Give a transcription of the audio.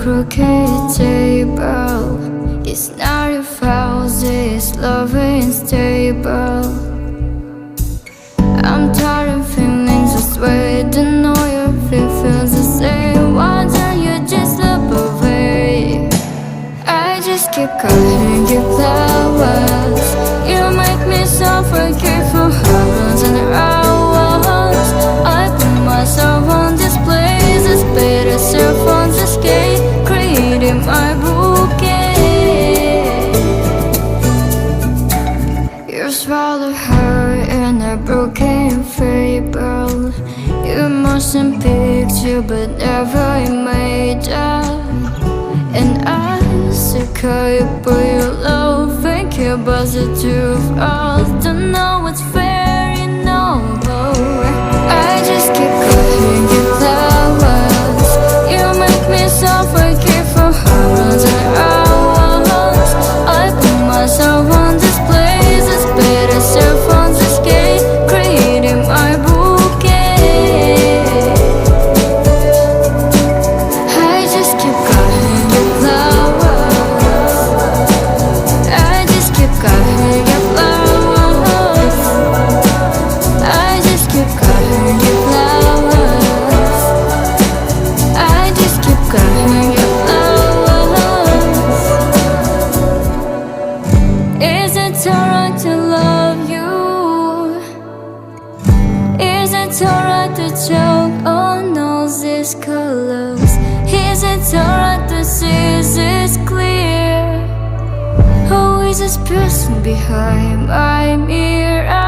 crooked table. It's not your fault, this love ain't stable. I'm tired of feelings this way. Don't know your feels the same. Why don't you just slip away? I just keep calling you flowers. You make me suffocate for hours and hours. I put myself on display, this better self on the skate, creating my bouquet. You swallow her in a broken fable. You motion picture but never made up. And I call you, but you love and care about the two of us. Don't know what's fair, you know. I just keep calling you flowers. You make me suffocate for hours and hours. I put myself on display, this better self on the skate, creating my bouquet. I just keep calling you flowers. I just keep calling you flowers. I just keep calling you flowers. I just keep calling you flowers. Is it alright to love you? Is it alright to choke on all these colors? Is it alright to see this clear? Who is this person behind my mirror?